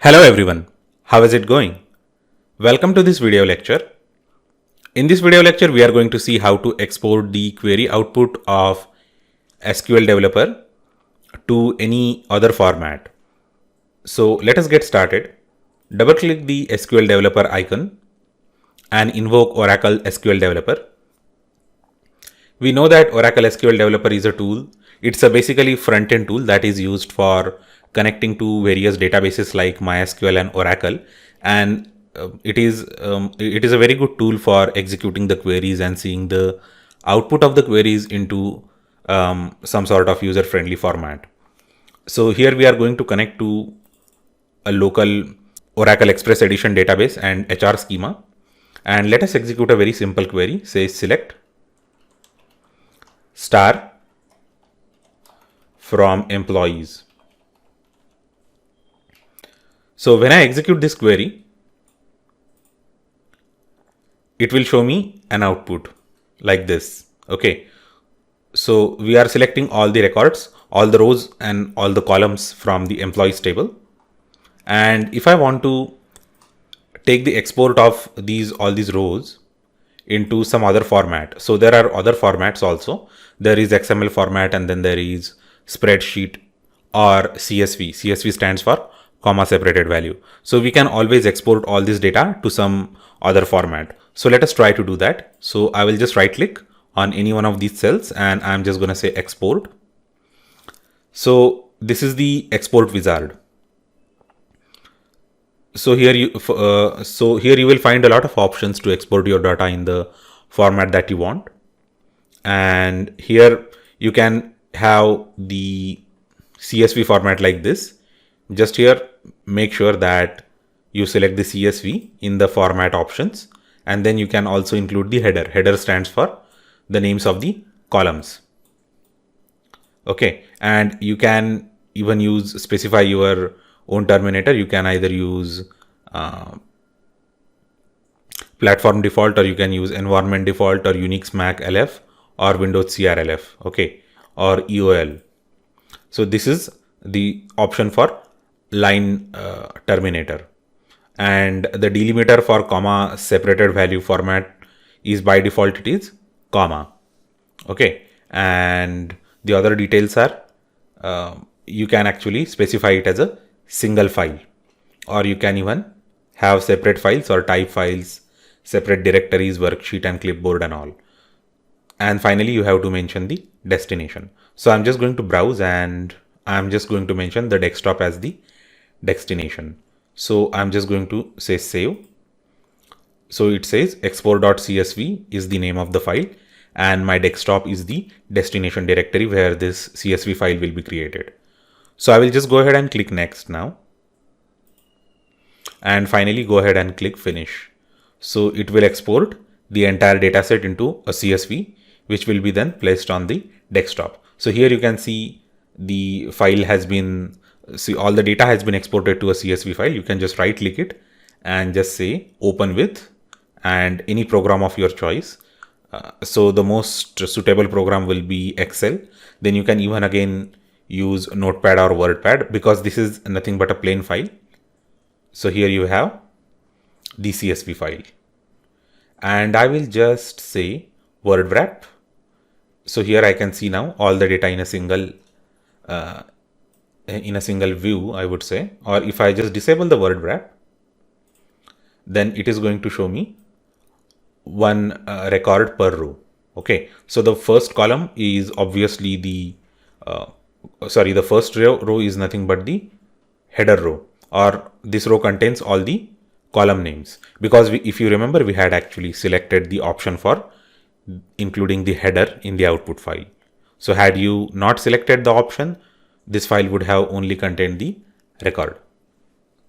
Hello everyone, how is it going? Welcome to this video lecture. In this video lecture, we are going to see how to export the query output of SQL Developer to any other format. So let us get started. Double click the SQL Developer icon and invoke Oracle SQL Developer. We know that Oracle SQL Developer is a tool. It's a basically front-end tool that is used for connecting to various databases like MySQL and Oracle, and it is a very good tool for executing the queries and seeing the output of the queries into some sort of user-friendly format. So here we are going to connect to a local Oracle Express Edition database and HR schema, and let us execute a very simple query. Say select star from employees. So when I execute this query, it will show me an output like this. Okay. So we are selecting all the records, all the rows and all the columns from the employees table. And if I want to take the export of all these rows into some other format. So there are other formats also. There is XML format, and then there is spreadsheet or CSV. CSV stands for comma separated value. So we can always export all this data to some other format. So let us try to do that. So I will just right click on any one of these cells and I'm just going to say export. So this is the export wizard. So here you will find a lot of options to export your data in the format that you want. And here you can have the CSV format like this. Just here, make sure that you select the CSV in the format options, and then you can also include the header. Header stands for the names of the columns. Okay, and you can even specify your own terminator. You can either use platform default, or you can use environment default, or Unix Mac LF, or Windows CRLF, okay, or EOL. So this is the option for line terminator, and the delimiter for comma separated value format is by default it is comma. Okay, and the other details are you can actually specify it as a single file, or you can even have separate files or type files, separate directories, worksheet and clipboard and all. And finally, you have to mention the destination. So I'm just going to browse and I'm just going to mention the desktop as the destination. So I'm just going to say save. So it says export.csv is the name of the file, and my desktop is the destination directory where this CSV file will be created. So I will just go ahead and click next now. And finally go ahead and click finish. So it will export the entire dataset into a CSV, which will be then placed on the desktop. So here you can see the file all the data has been exported to a CSV file. You can just right click it and just say open with, and any program of your choice. So the most suitable program will be Excel. Then you can even again use Notepad or WordPad, because this is nothing but a plain file. So here you have the CSV file, and I will just say word wrap. So here I can see now all the data in a single view, I would say. Or if I just disable the word wrap, then it is going to show me one record per row. Okay, so the first column is obviously the first row is nothing but the header row, or this row contains all the column names, because if you remember, we had actually selected the option for including the header in the output file. So had you not selected the option, this file would have only contained the record.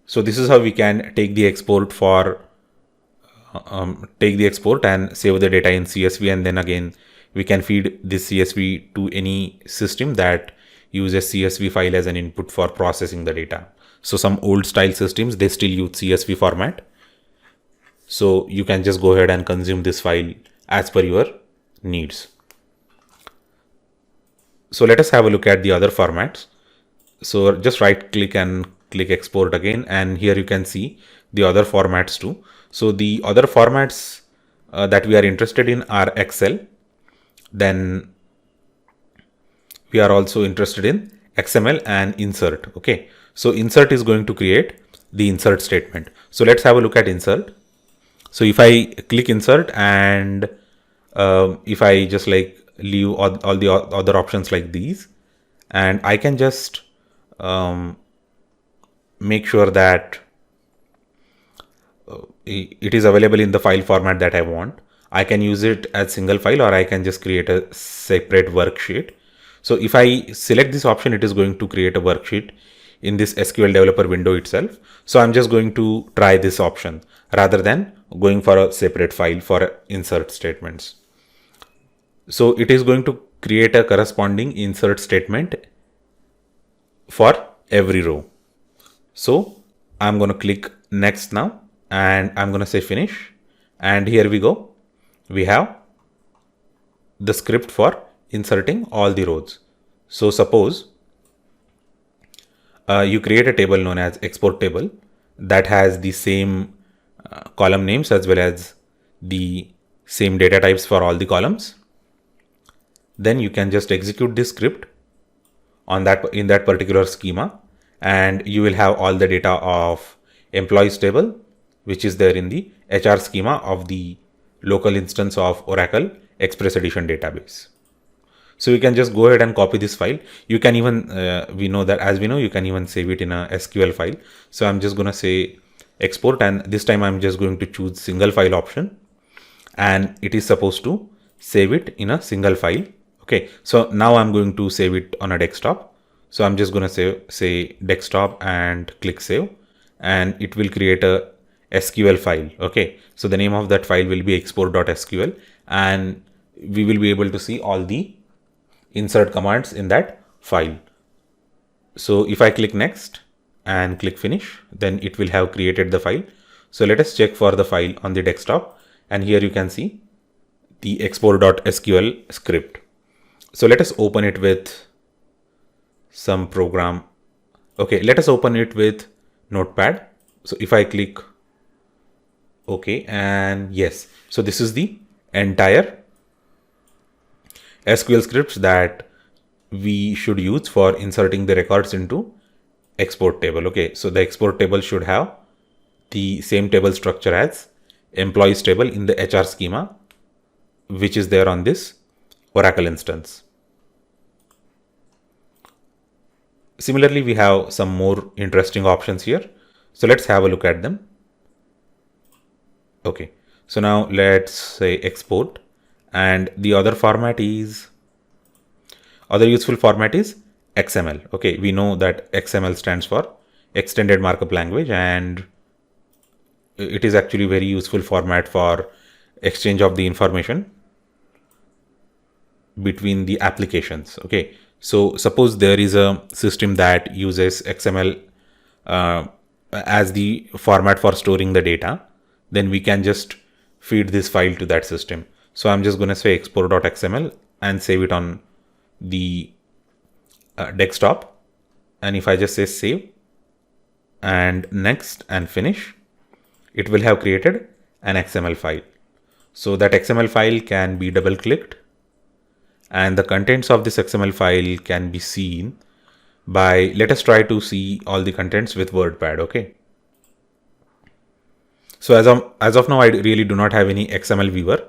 So this is how we can take the export and save the data in CSV, and then again we can feed this CSV to any system that uses CSV file as an input for processing the data. So some old style systems, they still use CSV format. So you can just go ahead and consume this file as per your needs. So let us have a look at the other formats. So just right click and click export again, and here you can see the other formats too. So the other formats that we are interested in are Excel. Then we are also interested in XML and insert. Okay, so insert is going to create the insert statement. So let's have a look at insert. So if I click insert, and if I just like leave all the other options like these, and I can just make sure that it is available in the file format that I want. I can use it as single file, or I can just create a separate worksheet. So if I select this option, it is going to create a worksheet in this SQL developer window itself. So I'm just going to try this option rather than going for a separate file for insert statements. So it is going to create a corresponding insert statement for every row. So I'm going to click next now, and I'm going to say finish. And here we go. We have the script for inserting all the rows. So suppose you create a table known as export table that has the same column names as well as the same data types for all the columns. Then you can just execute this script on that in that particular schema, and you will have all the data of employees table, which is there in the HR schema of the local instance of Oracle Express Edition database. So you can just go ahead and copy this file. You can even, we know you can even save it in a SQL file. So I'm just going to say export, and this time I'm just going to choose single file option, and it is supposed to save it in a single file. Okay, so now I'm going to save it on a desktop. So I'm just going to say desktop and click save, and it will create a SQL file. Okay, so the name of that file will be export.sql, and we will be able to see all the insert commands in that file. So if I click next and click finish, then it will have created the file. So let us check for the file on the desktop, and here you can see the export.sql script. So let us open it with some program. Okay, let us open it with Notepad. So if I click OK, and yes, so this is the entire SQL scripts that we should use for inserting the records into export table. Okay, so the export table should have the same table structure as employees table in the HR schema, which is there on this Oracle instance. Similarly, we have some more interesting options here. So let's have a look at them. Okay, so now let's say export, and the other useful format is XML. Okay, we know that XML stands for extended markup language, and it is actually very useful format for exchange of the information between the applications. Okay, so suppose there is a system that uses XML as the format for storing the data, then we can just feed this file to that system. So I'm just going to say export.xml and save it on the desktop. And if I just say save and next and finish, it will have created an XML file. So that XML file can be double clicked, and the contents of this XML file can be seen by, let us try to see all the contents with WordPad. Okay. So as of now, I really do not have any XML viewer.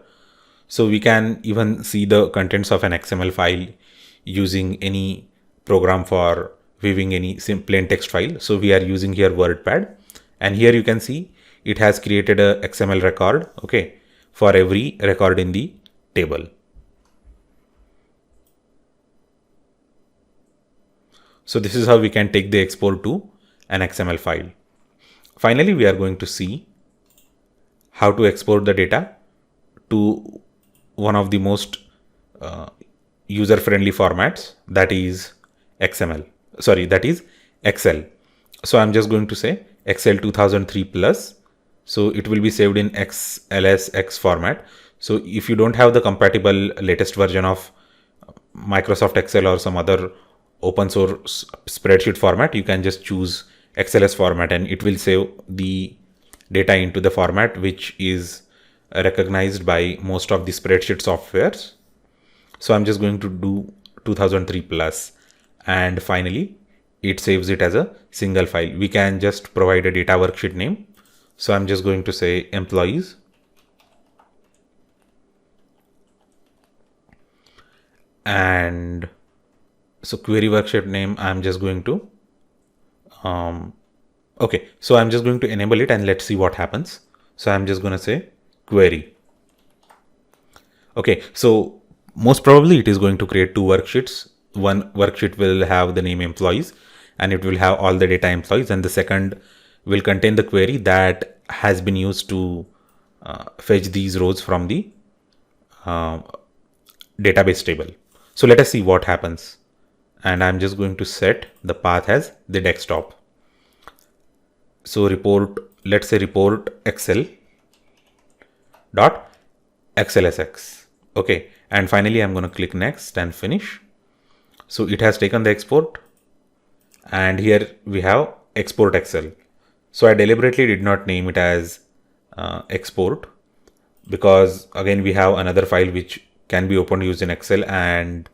So we can even see the contents of an XML file using any program for viewing any plain text file. So we are using here WordPad, and here you can see it has created a XML record, okay, for every record in the table. So this is how we can take the export to an XML file. Finally, we are going to see how to export the data to one of the most user-friendly formats, that is Excel. So I'm just going to say Excel 2003 plus. So it will be saved in XLSX format. So if you don't have the compatible latest version of Microsoft Excel or some other open source spreadsheet format, you can just choose XLS format, and it will save the data into the format which is recognized by most of the spreadsheet softwares. So I'm just going to do 2003 plus, and finally it saves it as a single file. We can just provide a data worksheet name. So I'm just going to say employees, and so query worksheet name, I'm just going to okay, so I'm just going to enable it and let's see what happens. So I'm just going to say query. Okay, so most probably it is going to create two worksheets. One worksheet will have the name employees and it will have all the data employees, and the second will contain the query that has been used to fetch these rows from the database table. So let us see what happens. And I'm just going to set the path as the desktop. So report, let's say report Excel dot XLSX. Okay. And finally, I'm going to click next and finish. So it has taken the export, and here we have export Excel. So I deliberately did not name it as export, because again, we have another file which can be opened using Excel, and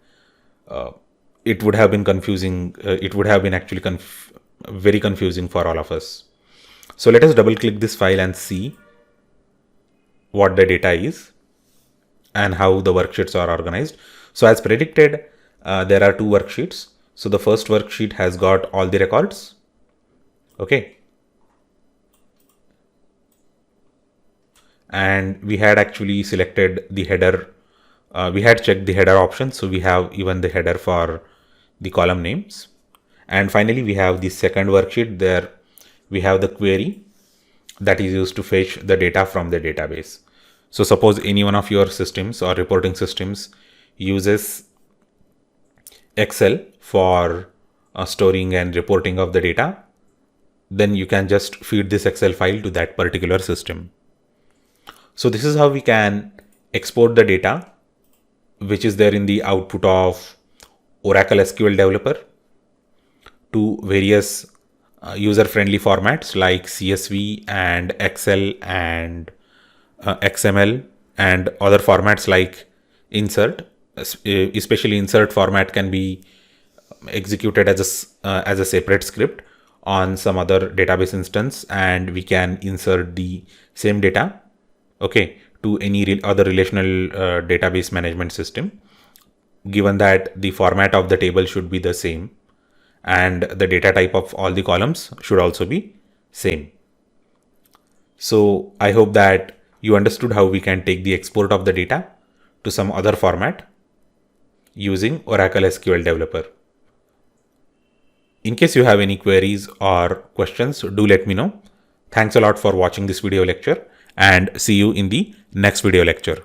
it would have been confusing. It would have been actually very confusing for all of us. So let us double click this file and see what the data is and how the worksheets are organized. So as predicted, there are two worksheets. So the first worksheet has got all the records. Okay. And we had actually selected the header. We had checked the header option. So we have even the header for the column names. And finally, we have the second worksheet. There we have the query that is used to fetch the data from the database. So suppose any one of your systems or reporting systems uses Excel for storing and reporting of the data, then you can just feed this Excel file to that particular system. So this is how we can export the data which is there in the output of Oracle SQL Developer to various user-friendly formats like CSV and Excel and XML and other formats like insert. Especially insert format can be executed as a separate script on some other database instance, and we can insert the same data, okay, to any other relational database management system, given that the format of the table should be the same and the data type of all the columns should also be same. So I hope that you understood how we can take the export of the data to some other format using Oracle SQL Developer. In case you have any queries or questions, do let me know. Thanks a lot for watching this video lecture, and see you in the next video lecture.